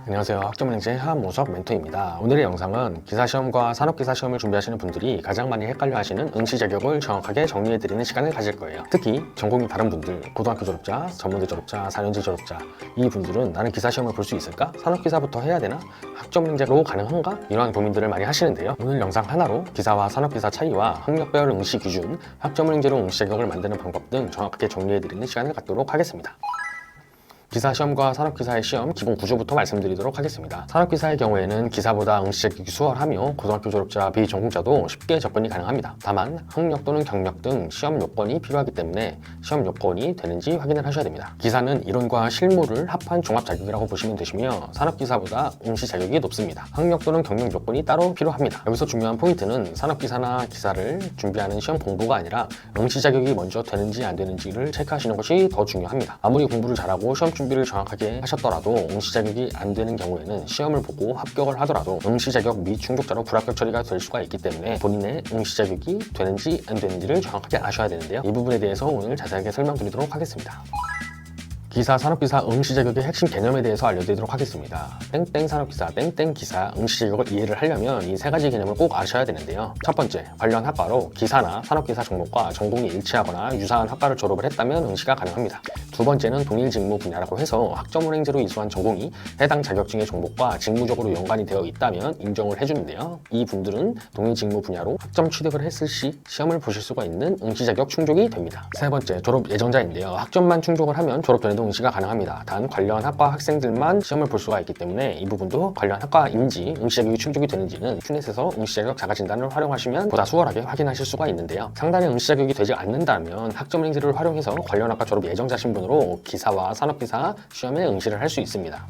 안녕하세요. 학점은행제 하모석 멘토입니다. 오늘의 영상은 기사시험과 산업기사시험을 준비하시는 분들이 가장 많이 헷갈려 하시는 응시 자격을 정확하게 정리해드리는 시간을 가질 거예요. 특히 전공이 다른 분들, 고등학교 졸업자, 전문대 졸업자, 4년제 졸업자, 이 분들은 나는 기사시험을 볼 수 있을까? 산업기사부터 해야 되나? 학점은행제로 가능한가? 이러한 고민들을 많이 하시는데요. 오늘 영상 하나로 기사와 산업기사 차이와 학력별 응시 기준, 학점은행제로 응시 자격을 만드는 방법 등 정확하게 정리해드리는 시간을 갖도록 하겠습니다. 기사시험과 산업기사의 시험 기본 구조부터 말씀드리도록 하겠습니다. 산업기사의 경우에는 기사보다 응시 자격이 수월하며 고등학교 졸업자 비전공자도 쉽게 접근이 가능합니다. 다만 학력 또는 경력 등 시험 요건이 필요하기 때문에 시험 요건이 되는지 확인을 하셔야 됩니다. 기사는 이론과 실무를 합한 종합 자격이라고 보시면 되시며 산업기사보다 응시 자격이 높습니다. 학력 또는 경력 요건이 따로 필요합니다. 여기서 중요한 포인트는 산업기사나 기사를 준비하는 시험 공부가 아니라 응시 자격이 먼저 되는지 안 되는지를 체크하시는 것이 더 중요합니다. 아무리 공부를 잘하고 시험 준비를 정확하게 하셨더라도 응시 자격이 안 되는 경우에는 시험을 보고 합격을 하더라도 응시 자격 미충족자로 불합격 처리가 될 수가 있기 때문에 본인의 응시 자격이 되는지 안 되는지를 정확하게 아셔야 되는데요. 이 부분에 대해서 오늘 자세하게 설명드리도록 하겠습니다. 기사, 산업기사 응시 자격의 핵심 개념에 대해서 알려드리도록 하겠습니다. 땡땡 산업기사, 땡땡 기사 응시 자격을 이해를 하려면 이 세 가지 개념을 꼭 아셔야 되는데요. 첫 번째, 관련 학과로 기사나 산업기사 종목과 전공이 일치하거나 유사한 학과를 졸업을 했다면 응시가 가능합니다. 두 번째는 동일 직무 분야라고 해서 학점은행제로 이수한 전공이 해당 자격증의 종목과 직무적으로 연관이 되어 있다면 인정을 해주는데요. 이 분들은 동일 직무 분야로 학점 취득을 했을 시 시험을 보실 수가 있는 응시 자격 충족이 됩니다. 세 번째, 졸업 예정자인데요. 학점만 충족을 하면 졸업 전에도 응시가 가능합니다. 단 관련 학과 학생들만 시험을 볼 수가 있기 때문에 이 부분도 관련 학과인지 응시 자격이 충족이 되는지는 큐넷에서 응시 자격 자가진단을 활용하시면 보다 수월하게 확인하실 수가 있는데요. 상단에 응시 자격이 되지 않는다면 학점은행제를 활용해서 관련 학과 졸업 예정자 신분으로 기사와 산업기사 시험에 응시를 할 수 있습니다.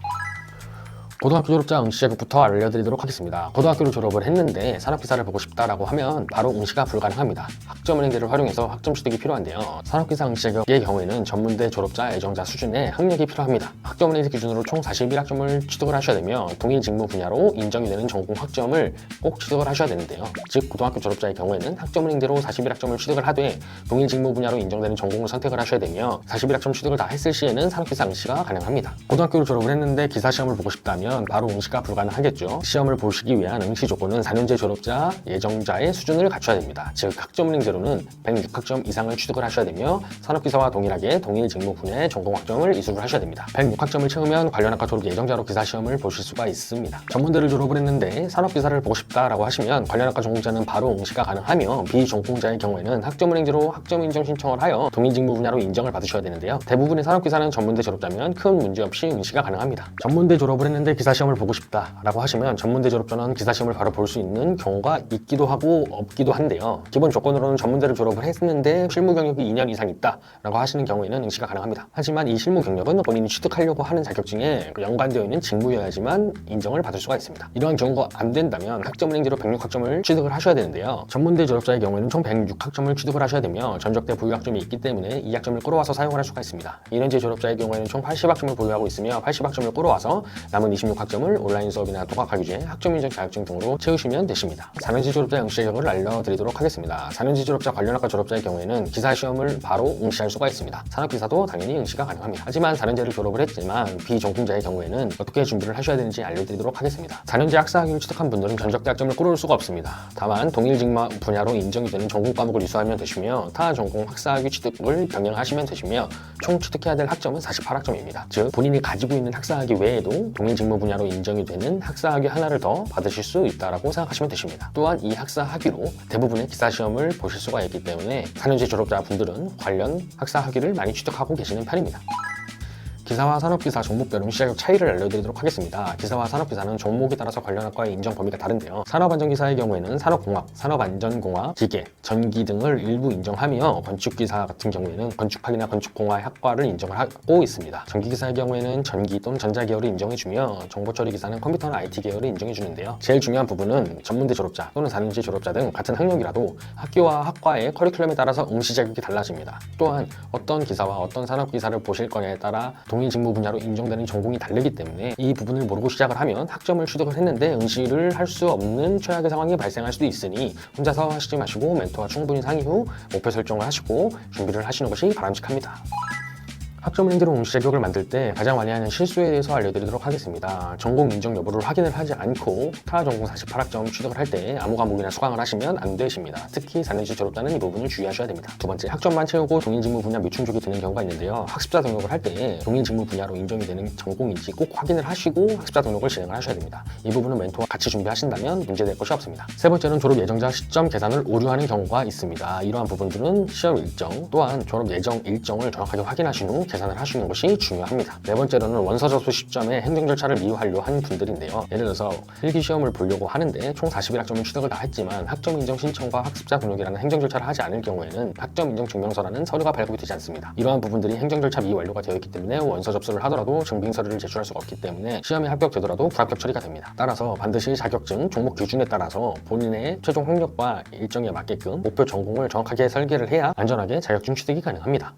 고등학교 졸업자 응시 자격부터 알려드리도록 하겠습니다. 고등학교를 졸업을 했는데 산업기사를 보고 싶다라고 하면 바로 응시가 불가능합니다. 학점은행제를 활용해서 학점 취득이 필요한데요. 산업기사 응시 자격의 경우에는 전문대 졸업자 예정자 수준의 학력이 필요합니다. 학점은행제 기준으로 총 41학점을 취득을 하셔야 되며 동일 직무 분야로 인정이 되는 전공 학점을 꼭 취득을 하셔야 되는데요. 즉 고등학교 졸업자의 경우에는 학점은행제로 41학점을 취득을 하되 동일 직무 분야로 인정되는 전공을 선택을 하셔야 되며 41학점 취득을 다 했을 시에는 산업기사 응시가 가능합니다. 고등학교를 졸업을 했는데 기사 시험을 보고 싶다면 바로 응시가 불가능하겠죠. 시험을 보시기 위한 응시 조건은 4년제 졸업자 예정자의 수준을 갖춰야 됩니다. 즉 학점은행제로는 106학점 이상을 취득을 하셔야 되며 산업기사와 동일하게 동일 직무 분야의 전공 학점을 이수를 하셔야 됩니다. 106학점을 채우면 관련 학과 졸업 예정자로 기사 시험을 보실 수가 있습니다. 전문대를 졸업을 했는데 산업기사를 보고 싶다라고 하시면 관련 학과 전공자는 바로 응시가 가능하며 비전공자의 경우에는 학점은행제로 학점 인정 신청을 하여 동일 직무 분야로 인정을 받으셔야 되는데요. 대부분의 산업기사는 전문대 졸업자면 큰 문제 없이 응시가 가능합니다. 전문대 졸업을 했는데 기사 시험을 보고 싶다라고 하시면 전문대 졸업자는 기사 시험을 바로 볼 수 있는 경우가 있기도 하고 없기도 한데요. 기본 조건으로는 전문대를 졸업을 했는데 실무 경력이 2년 이상 있다라고 하시는 경우에는 응시가 가능합니다. 하지만 이 실무 경력은 본인이 취득하려고 하는 자격증에 연관되어 있는 직무여야지만 인정을 받을 수가 있습니다. 이러한 경우가 안 된다면 학점은행제로 106학점을 취득을 하셔야 되는데요. 전문대 졸업자의 경우에는 총 106학점을 취득을 하셔야 되며 전적대 보유학점이 있기 때문에 이 학점을 끌어와서 사용을 할 수가 있습니다. 1년제 졸업자의 경우에는 총 80학점을 보유하고 있으며 80학점을 끌어와서 남은 26학점을 온라인 수업이나 통합학위제, 학점인정 자격증 등으로 채우시면 되십니다. 4년제 졸업자 응시 자격을 알려드리도록 하겠습니다. 4년제 졸업자 관련 학과 졸업자의 경우에는 기사 시험을 바로 응시할 수가 있습니다. 산업기사도 당연히 응시가 가능합니다. 하지만 4년제를 졸업을 했지만 비전공자의 경우에는 어떻게 준비를 하셔야 되는지 알려드리도록 하겠습니다. 4년제 학사학위를 취득한 분들은 전적대 학점을 끌어올 수가 없습니다. 다만 동일 직무 분야로 인정이 되는 전공 과목을 이수하면 되시며 타 전공 학사학위 취득을 병행하시면 되시며 총 취득해야 될 학점은 48학점입니다. 즉 본인이 가지고 있는 학사학위 외에도 동일 직무 분야로 인정이 되는 학사학위 하나를 더 받으실 수 있다고 생각하시면 되십니다. 또한 이 학사학위로 대부분의 기사시험을 보실 수가 있기 때문에 4년제 졸업자분들은 관련 학사학위를 많이 취득하고 계시는 편입니다. 기사와 산업기사 종목별 응시 자격 차이를 알려드리도록 하겠습니다. 기사와 산업기사는 종목에 따라서 관련 학과의 인정 범위가 다른데요. 산업안전기사의 경우에는 산업공학, 산업안전공학, 기계, 전기 등을 일부 인정하며 건축기사 같은 경우에는 건축학이나 건축공학 학과를 인정을 하고 있습니다. 전기기사의 경우에는 전기 또는 전자계열을 인정해주며 정보처리기사는 컴퓨터나 IT 계열을 인정해주는데요. 제일 중요한 부분은 전문대 졸업자 또는 4년제 졸업자 등 같은 학력이라도 학교와 학과의 커리큘럼에 따라서 응시 자격이 달라집니다. 또한 어떤 기사와 어떤 산업기사를 보실 거냐에 따라 동일 직무 분야로 인정되는 전공이 다르기 때문에 이 부분을 모르고 시작을 하면 학점을 취득을 했는데 응시를 할 수 없는 최악의 상황이 발생할 수도 있으니 혼자서 하시지 마시고 멘토와 충분히 상의 후 목표 설정을 하시고 준비를 하시는 것이 바람직합니다. 학점은행제로 응시 자격을 만들 때 가장 많이 하는 실수에 대해서 알려드리도록 하겠습니다. 전공 인정 여부를 확인을 하지 않고 타 전공 48학점 취득을 할 때 아무 과목이나 수강을 하시면 안 되십니다. 특히 4년제 졸업자는 이 부분을 주의하셔야 됩니다. 두 번째, 학점만 채우고 동일 직무 분야 미충족이 되는 경우가 있는데요. 학습자 등록을 할 때 동일 직무 분야로 인정이 되는 전공인지 꼭 확인을 하시고 학습자 등록을 진행을 하셔야 됩니다. 이 부분은 멘토와 같이 준비하신다면 문제될 것이 없습니다. 세 번째는 졸업 예정자 시점 계산을 오류하는 경우가 있습니다. 이러한 부분들은 시험 일정 또한 졸업 예정 일정을 정확하게 확인하신 후 계산을 하시는 것이 중요합니다. 네 번째로는 원서 접수 시점에 행정 절차를 미루하려 하는 분들인데요. 예를 들어서 필기 시험을 보려고 하는데 총 41학점을 취득을 다 했지만 학점 인정 신청과 학습자 등록이라는 행정 절차를 하지 않을 경우에는 학점 인정 증명서라는 서류가 발급이 되지 않습니다. 이러한 부분들이 행정 절차 미완료가 되어 있기 때문에 원서 접수를 하더라도 증빙 서류를 제출할 수가 없기 때문에 시험에 합격되더라도 불합격 처리가 됩니다. 따라서 반드시 자격증 종목 기준에 따라서 본인의 최종 학력과 일정에 맞게끔 목표 전공을 정확하게 설계를 해야 안전하게 자격증 취득이 가능합니다.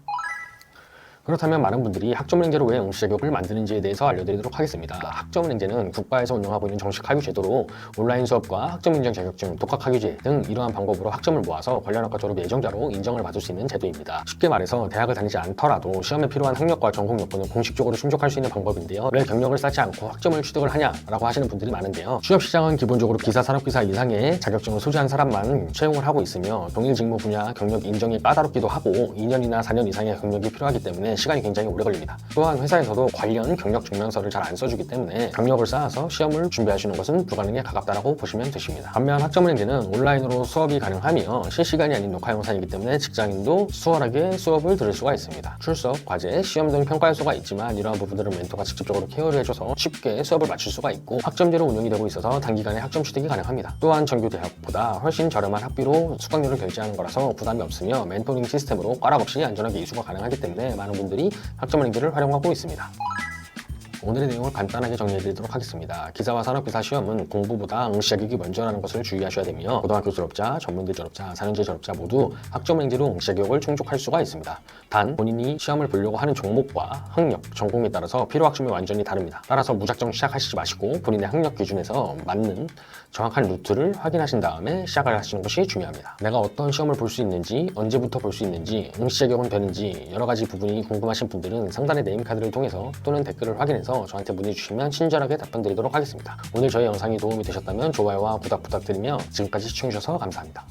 그렇다면 많은 분들이 학점은행제로 왜 응시 자격을 만드는지에 대해서 알려드리도록 하겠습니다. 학점은행제는 국가에서 운영하고 있는 정식 학위 제도로 온라인 수업과 학점 인정 자격증, 독학 학위제 등 이러한 방법으로 학점을 모아서 관련 학과 졸업 예정자로 인정을 받을 수 있는 제도입니다. 쉽게 말해서 대학을 다니지 않더라도 시험에 필요한 학력과 전공 요건을 공식적으로 충족할 수 있는 방법인데요. 왜 경력을 쌓지 않고 학점을 취득을 하냐라고 하시는 분들이 많은데요. 취업 시장은 기본적으로 기사, 산업기사 이상의 자격증을 소지한 사람만 채용을 하고 있으며 동일 직무 분야 경력 인정이 까다롭기도 하고 2년이나 4년 이상의 경력이 필요하기 때문에 시간이 굉장히 오래 걸립니다. 또한 회사에서도 관련 경력 증명서를 잘 안 써주기 때문에 경력을 쌓아서 시험을 준비하시는 것은 불가능에 가깝다고 보시면 되십니다. 반면 학점은행제는 온라인으로 수업이 가능하며 실시간이 아닌 녹화 영상이기 때문에 직장인도 수월하게 수업을 들을 수가 있습니다. 출석, 과제, 시험 등 평가 요소가 있지만 이러한 부분들은 멘토가 직접적으로 케어를 해줘서 쉽게 수업을 마칠 수가 있고 학점제로 운영이 되고 있어서 단기간에 학점 취득이 가능합니다. 또한 정규 대학보다 훨씬 저렴한 학비로 수강료를 결제하는 거라서 부담이 없으며 멘토링 시스템으로 꽈락 없이 안전하게 이수가 가능하기 때문에 많은 분들이 학점은행제를 활용하고 있습니다. 오늘의 내용을 간단하게 정리해드리도록 하겠습니다. 기사와 산업기사 시험은 공부보다 응시 자격이 먼저라는 것을 주의하셔야 되며 고등학교 졸업자, 전문대 졸업자, 4년제 졸업자 모두 학점은행제로 응시 자격을 충족할 수가 있습니다. 단 본인이 시험을 보려고 하는 종목과 학력, 전공에 따라서 필요 학점이 완전히 다릅니다. 따라서 무작정 시작하시지 마시고 본인의 학력 기준에서 맞는 정확한 루트를 확인하신 다음에 시작을 하시는 것이 중요합니다. 내가 어떤 시험을 볼 수 있는지, 언제부터 볼 수 있는지, 응시 자격은 되는지 여러 가지 부분이 궁금하신 분들은 상단의 네임카드를 통해서 또는 댓글을 확인해서 저한테 문의 주시면 친절하게 답변 드리도록 하겠습니다. 오늘 저희 영상이 도움이 되셨다면 좋아요와 구독 부탁드리며 지금까지 시청해주셔서 감사합니다.